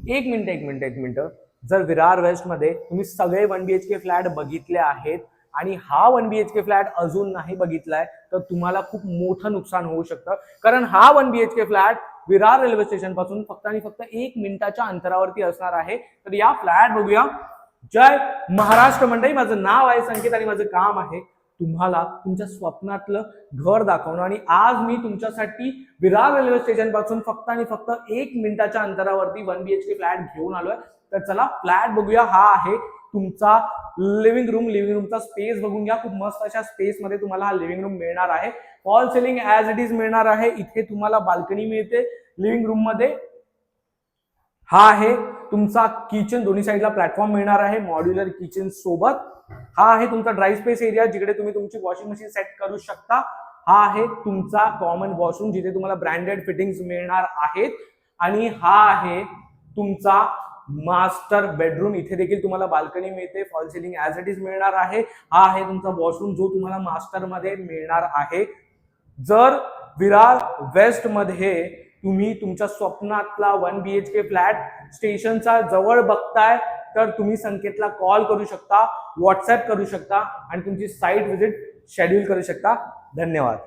एक मिनिट. जर विरार वेस्ट मध्ये तुम्ही सगळे 1 BHK फ्लॅट बघितले आहेत आणि हा 1 BHK फ्लॅट अजून नाही बघितलाय तर तुम्हाला खूप मोठं नुकसान होऊ शकतं. कारण हा 1 BHK flat Virar railway station पासून फक्त आणि फक्त 1 मिनिटाच्या अंतरावरती असणार आहे. तर या फ्लॅट बघूया. जय महाराष्ट्र मंडळी, माझं नाव आहे संकेत आणि माझं काम आहे तुम्हाला तुमच्या स्वप्नातलं घर दाखवणं. आणि आज मी तुमच्यासाठी विरार रेल्वे स्टेशन पासून फक्त आणि फक्त 1 मिनिटाच्या अंतरावरती 1 BHK फ्लॅट घेऊन आलोय. तर चला फ्लॅट बघूया. हा आहे तुमचा लिव्हिंग रूमचा स्पेस बघून घ्या. खूप मस्त अशा स्पेस मध्ये तुम्हाला हा लिव्हिंग रूम मिळणार आहे. Fall ceiling as it is मिळणार आहे. इथे तुम्हाला बाल्कनी मिळते लिव्हिंग रूम मध्ये. हा आहे तुमचा किचन, दोन्ही साईडला प्लॅटफॉर्म मिळणार आहे मॉड्युलर किचन सोबत. हा आहे तुमचा ड्राय स्पेस एरिया जिकडे तुम्ही तुमची वॉशिंग मशीन सेट करू शकता. हा आहे तुमचा कॉमन वॉशरूम जिथे तुम्हाला ब्रँडेड फिटिंग्स मिळणार आहेत. आणि हा आहे तुमचा मास्टर बेडरूम. इथे देखील तुम्हाला बाल्कनी मिळते, fall ceiling as it is मिळणार आहे. हा आहे तुमचा वॉशरूम जो तुम्हाला मास्टर मध्ये मिळणार आहे. जर विरार वेस्ट मध्ये तुम्ही तुमच्या स्वप्नातला 1 BHK फ्लॅट स्टेशनच्या जवळ बघताय तर तुम्ही संकेतला कॉल करू शकता, व्हॉट्सअप करू शकता आणि तुमची साईट व्हिजिट शेड्यूल करू शकता. धन्यवाद.